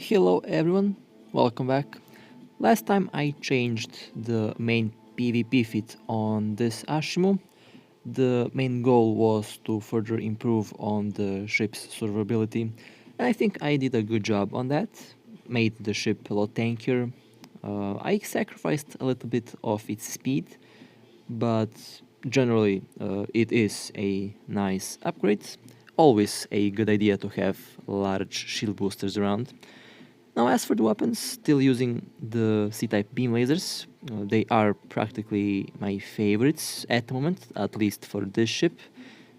Hello everyone, welcome back. Last time I changed the main PvP fit on this Ashimmu. The main goal was to further improve on the ship's survivability, and I think I did a good job on that. Made the ship a lot tankier. I sacrificed a little bit of its speed, but generally it is a nice upgrade. Always a good idea to have large shield boosters around. Now as for the weapons, still using the C-type beam lasers. They are practically my favorites at the moment, at least for this ship.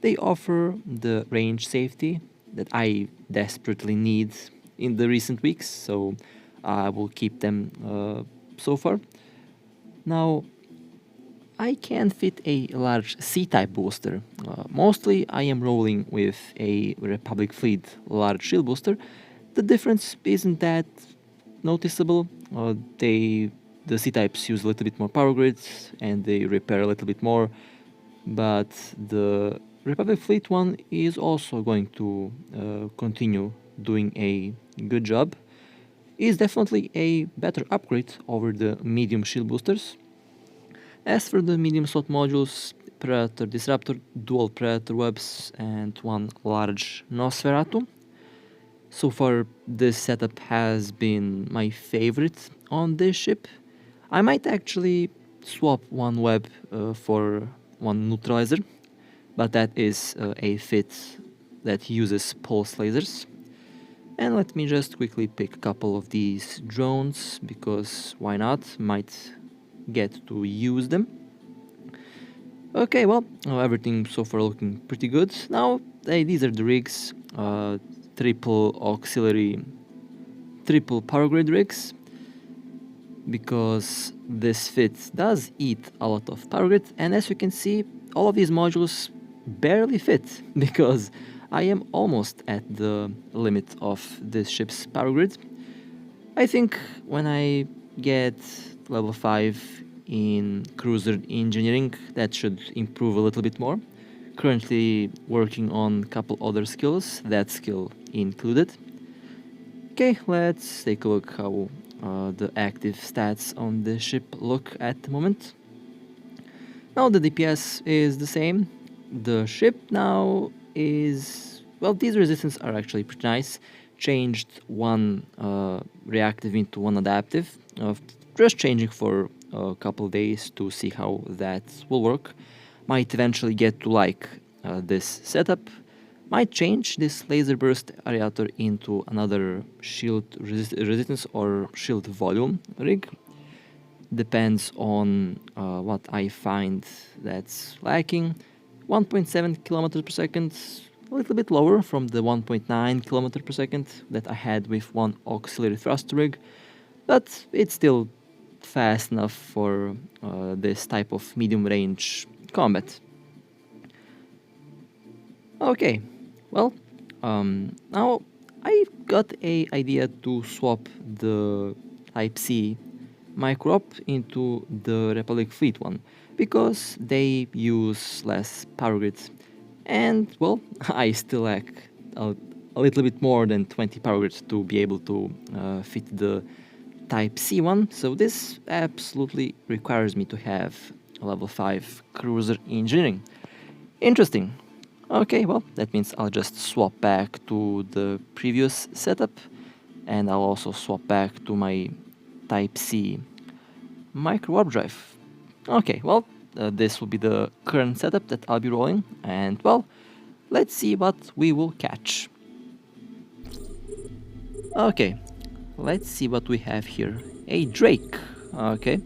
They offer the range safety that I desperately need in the recent weeks, so I will keep them so far. Now, I can fit a large C-type booster. Mostly I am rolling with a Republic Fleet large shield booster. The difference isn't that noticeable. The C-types use a little bit more power grids and they repair a little bit more, but the Republic Fleet one is also going to continue doing a good job. Is definitely a better upgrade over the medium shield boosters. As for the medium slot modules, Predator Disruptor, dual Predator webs, and one large Nosferatu. So far, this setup has been my favorite on this ship. I might actually swap one web for one neutralizer, but that is a fit that uses pulse lasers. And let me just quickly pick a couple of these drones, because why not? Might get to use them. Okay, well, everything so far looking pretty good. Now, these are the rigs. Triple auxiliary, triple power grid rigs, because this fit does eat a lot of power grid, and as you can see, all of these modules barely fit because I am almost at the limit of this ship's power grid. I think when I get level 5 in cruiser engineering, that should improve a little bit more. Currently working on a couple other skills, that skill included. Okay, let's take a look how the active stats on the ship look at the moment. Now the DPS is the same. The ship now is... well, these resistances are actually pretty nice. Changed one reactive into one adaptive. Just changing for a couple days to see how that will work. Might eventually get to like this setup. Might change this laser burst aerator into another shield resistance or shield volume rig. Depends on what I find that's lacking. 1.7 kilometers per second, a little bit lower from the 1.9 kilometers per second that I had with one auxiliary thruster rig, but it's still fast enough for this type of medium range combat. Okay, well, now I got a idea to swap the Type C micro-op into the Republic Fleet one, because they use less power grids, and well, I still lack a little bit more than 20 power grids to be able to fit the Type C one, so this absolutely requires me to have a level 5 cruiser engineering. Interesting. Okay, well, that means I'll just swap back to the previous setup, and I'll also swap back to my Type C micro warp drive. Okay, well, this will be the current setup that I'll be rolling, and well, let's see what we will catch. Okay, let's see what we have here. A Drake. Okay,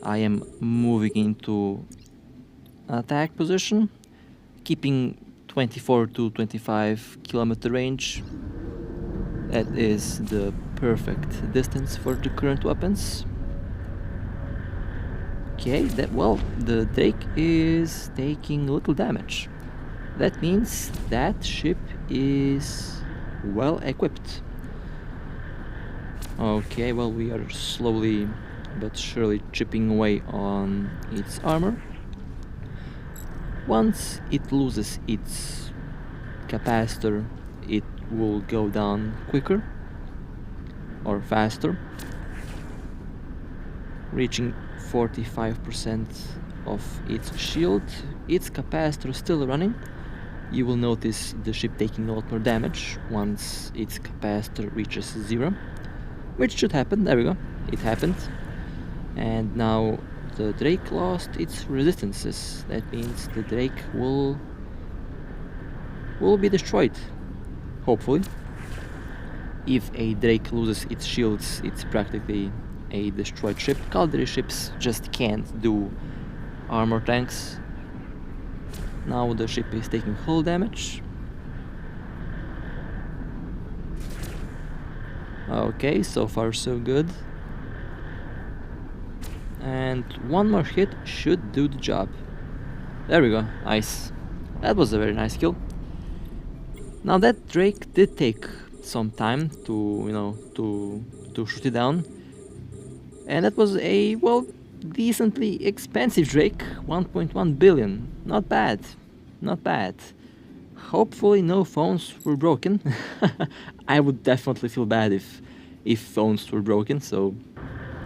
I am moving into attack position, keeping 24 to 25 kilometer range. That is the perfect distance for the current weapons. Okay, the Drake is taking little damage. That means that ship is well equipped. Okay, well, we are slowly but surely chipping away on its armor. Once it loses its capacitor, it will go down quicker. or faster, reaching 45% of its shield. Its capacitor still running. You will notice the ship taking a lot more damage once its capacitor reaches 0, which should happen. There we go, it happened. And now the Drake lost its resistances. That means the Drake will be destroyed, hopefully. If a Drake loses its shields, it's practically a destroyed ship. Cavalry ships just can't do armor tanks. Now the ship is taking hull damage. Okay, so far so good. And one more hit should do the job. There we go, nice. That was a very nice kill. Now that Drake did take some time to, to shoot it down. And that was a, well, decently expensive Drake, 1.1 billion. Not bad, not bad. Hopefully no phones were broken. I would definitely feel bad if phones were broken, so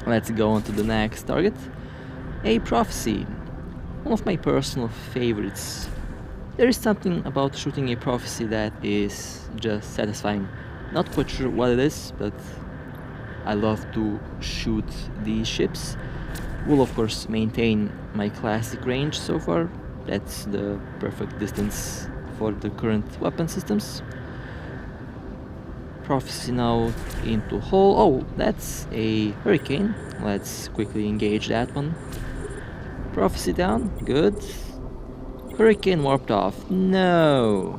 let's go on to the next target. A prophecy, one of my personal favorites. There is something about shooting a prophecy that is just satisfying. Not quite sure what it is, but I love to shoot these ships. Will of course maintain my classic range so far. That's the perfect distance for the current weapon systems. Prophecy now into hull. Oh, that's a hurricane. Let's quickly engage that one. Prophecy down, good. Hurricane warped off. No.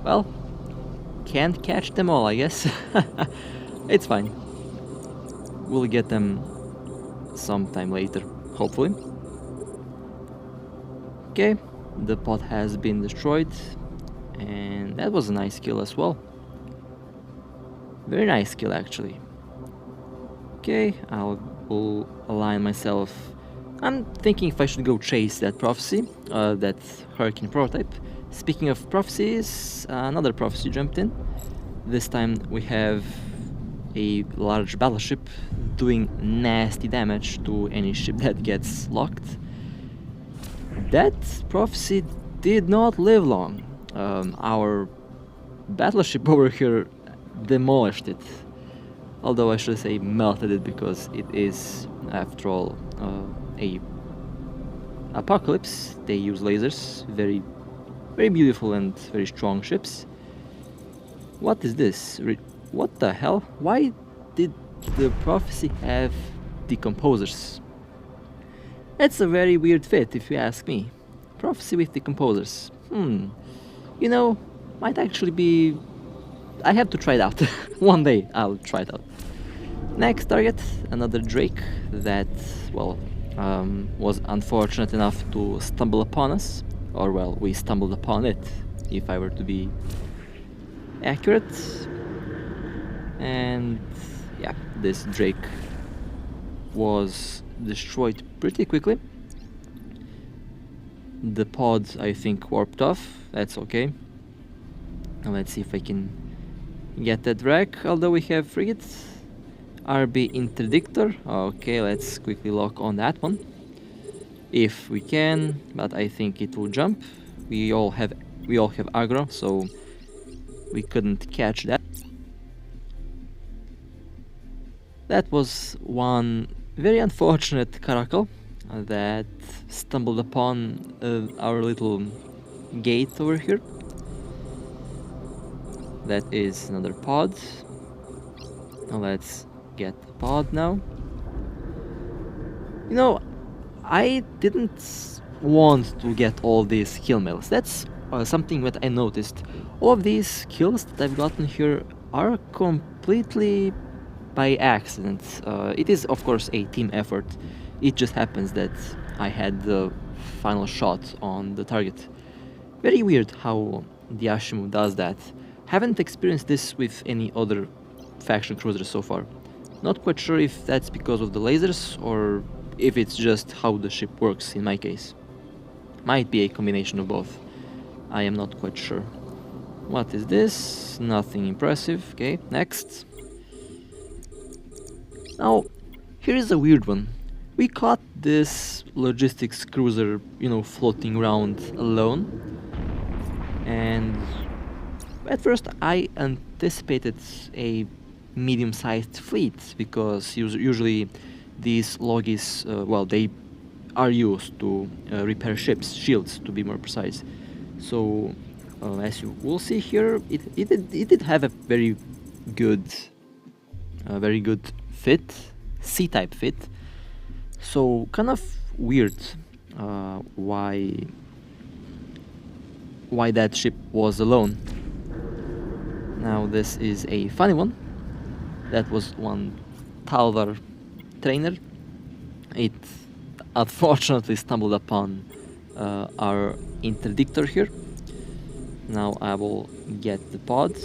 Well, can't catch them all, I guess. It's fine. We'll get them sometime later, hopefully. Okay, the pod has been destroyed, and that was a nice kill as well. Very nice kill, actually. Okay, will align myself. I'm thinking if I should go chase that prophecy, that hurricane prototype. Speaking of prophecies, another prophecy jumped in. This time we have a large battleship doing nasty damage to any ship that gets locked. That prophecy did not live long. Our battleship over here demolished it. Although I should say melted it, because it is, after all, a apocalypse. They use lasers, very, very beautiful and very strong ships. What is this? What the hell? Why did the prophecy have decomposers? That's a very weird fit, if you ask me. Prophecy with decomposers. You know, might actually be... I have to try it out. One day I'll try it out. Next target, another Drake that, well, was unfortunate enough to stumble upon us. Or, well, we stumbled upon it, if I were to be accurate. And yeah, this Drake was destroyed pretty quickly. The pod, I think, warped off. That's okay. Now let's see if I can get that wreck. Although we have frigate, RB interdictor. Okay, let's quickly lock on that one if we can, but I think it will jump. We all have aggro, so we couldn't catch that. That was one very unfortunate caracal that stumbled upon our little gate over here. That is another pod. Now let's get the pod now. You know, I didn't want to get all these kill mails. That's something that I noticed. All of these kills that I've gotten here are completely by accident. It is, of course, a team effort. It just happens that I had the final shot on the target. Very weird how the Ashimmu does that. Haven't experienced this with any other faction cruisers so far. Not quite sure if that's because of the lasers or if it's just how the ship works in my case. Might be a combination of both. I am not quite sure. What is this? Nothing impressive. Okay, next. Now, here is a weird one. We caught this logistics cruiser, floating around alone, and at first I anticipated a medium-sized fleet because usually these logis, they are used to repair ships, shields to be more precise. So, as you will see here, it did have a good, very good fit, C-type fit. So kind of weird why that ship was alone. Now this is a funny one. That was one Talvar trainer. It unfortunately stumbled upon our interdictor here. Now I will get the pod.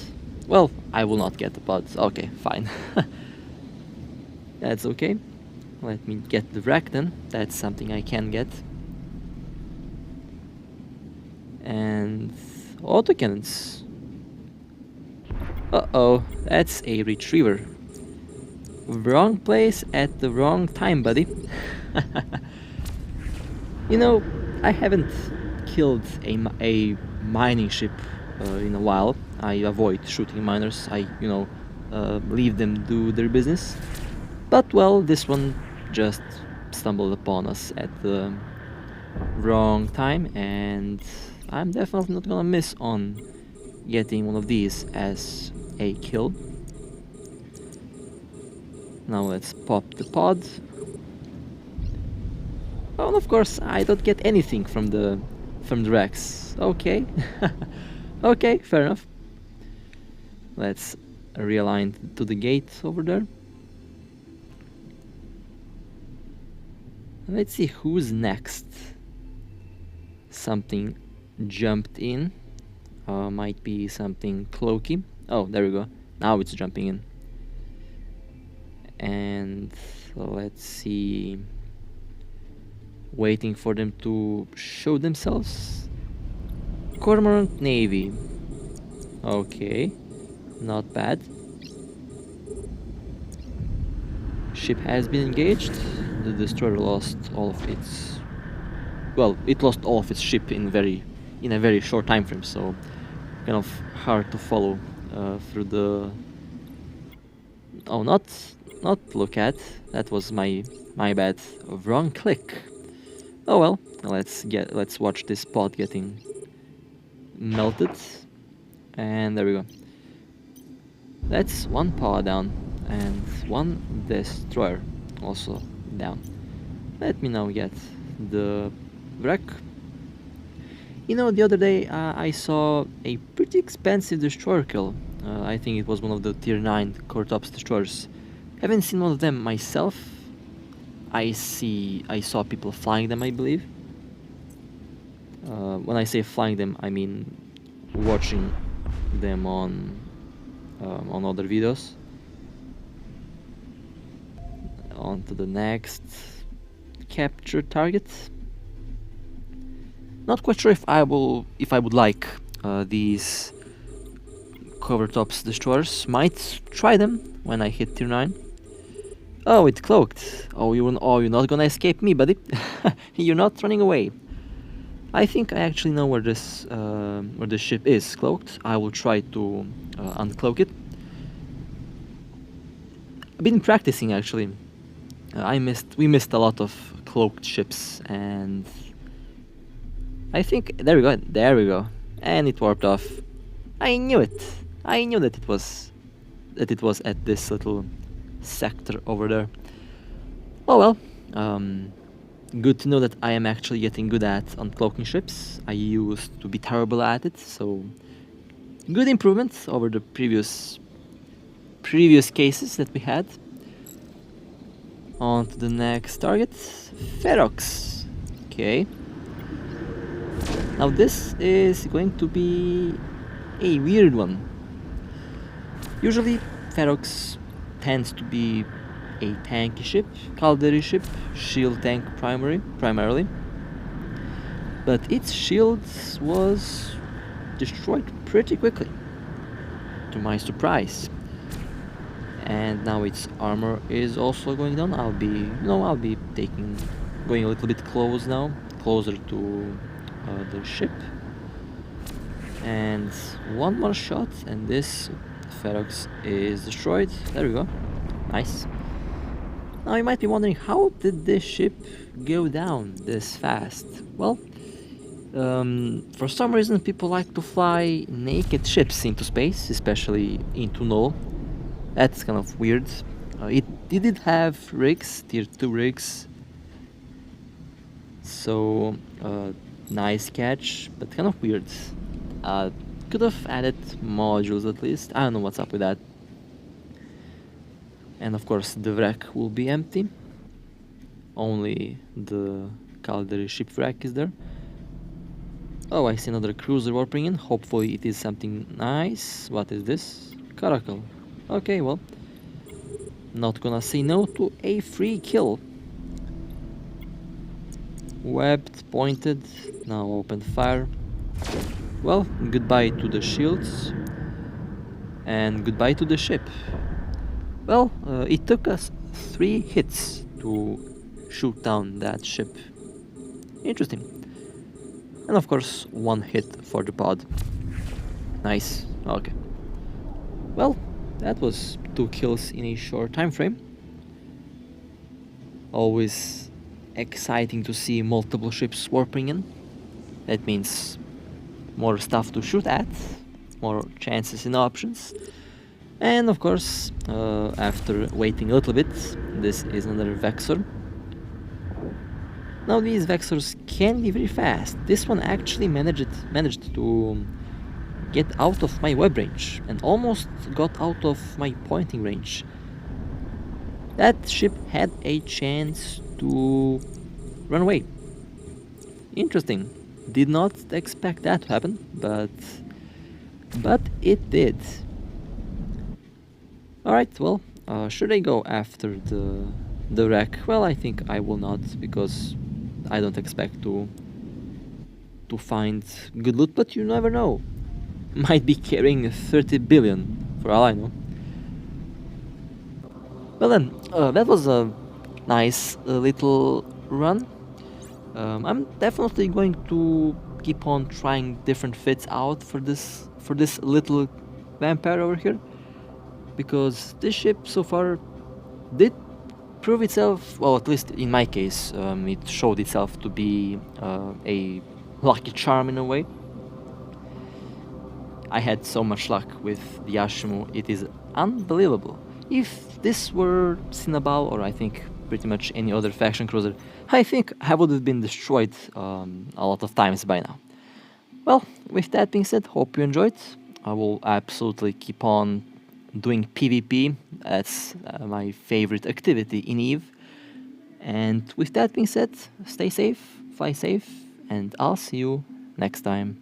Well, I will not get the pods. Okay, fine. That's okay. Let me get the wreck then. That's something I can get. And autocannons. Uh-oh, that's a retriever. Wrong place at the wrong time, buddy. I haven't killed a mining ship in a while. I avoid shooting miners. I leave them do their business. But well, this one just stumbled upon us at the wrong time, and I'm definitely not gonna miss on getting one of these as a kill. Now let's pop the pod. Oh, and of course I don't get anything from the wrecks. Okay. Okay, fair enough. Let's realign to the gate over there. Let's see who's next. Something jumped in. Might be something cloaky. Oh, there we go. Now it's jumping in. And let's see. Waiting for them to show themselves. Cormorant Navy. Okay, not bad. Ship has been engaged. The destroyer lost all of its... Well, it lost all of its ship in a very short time frame, so kind of hard to follow through the... Oh, not look at. That was my bad. Wrong click. Oh well, let's watch this pod getting melted. And there we go. That's one pod down, and one destroyer also down. Let me now get the wreck. The other day I saw a pretty expensive destroyer kill. I think it was one of the tier 9 Cortops destroyers. Haven't seen one of them myself. I saw people flying them, I believe. When I say flying them, I mean watching them on other videos. On to the next capture target. Not quite sure if I would like these Covertops destroyers. Might try them when I hit tier 9. Oh, it's cloaked. Oh, you're not gonna escape me, buddy. You're not running away. I think I actually know where this ship is cloaked. I will try to uncloak it. I've been practicing actually. We missed a lot of cloaked ships, and I think there we go, and it warped off. I knew it. I knew that it was at this little sector over there. Oh well. Good to know that I am actually getting good at uncloaking ships. I used to be terrible at it, so good improvements over the previous cases that we had. On to the next target, Ferrox. Okay. Now this is going to be a weird one. Usually Ferrox tends to be a tanky ship, cavalry ship, shield tank primarily. But its shields was destroyed pretty quickly, to my surprise. and now its armor is also going down. I'll be going a little bit closer to the ship. And one more shot, and this Ferrox is destroyed. There we go. Nice. Now you might be wondering, how did this ship go down this fast? Well, for some reason people like to fly naked ships into space, especially into null. That's kind of weird. It did have rigs, tier 2 rigs, so nice catch, but kind of weird. Could have added modules at least. I don't know what's up with that. And of course the wreck will be empty. Only the Caldera ship wreck is there. Oh, I see another cruiser warping in. Hopefully it is something nice. What is this? Caracal. Okay, well, not gonna say no to a free kill. Webbed, pointed, now open fire. Well, goodbye to the shields. And goodbye to the ship. Well, it took us 3 hits to shoot down that ship. Interesting. And of course, 1 hit for the pod. Nice. Okay. Well, that was 2 kills in a short time frame. Always exciting to see multiple ships warping in. That means more stuff to shoot at, more chances and options. And of course, after waiting a little bit, this is another Vexor. Now these Vexors can be very fast. This one actually managed to get out of my web range and almost got out of my pointing range. That ship had a chance to run away. Interesting. Did not expect that to happen, but it did. Alright, well, should I go after the wreck? Well, I think I will not, because I don't expect to find good loot, but you never know. Might be carrying 30 billion, for all I know. Well then, that was a nice little run. I'm definitely going to keep on trying different fits out for this little vampire over here, because this ship so far did prove itself, well, at least in my case, it showed itself to be a lucky charm in a way. I had so much luck with the Ashimmu, it is unbelievable. If this were Cinnabal, or I think pretty much any other faction cruiser, I think I would have been destroyed a lot of times by now. Well, with that being said, hope you enjoyed. I will absolutely keep on doing PvP. That's my favorite activity in EVE. And with that being said, stay safe, fly safe, and I'll see you next time.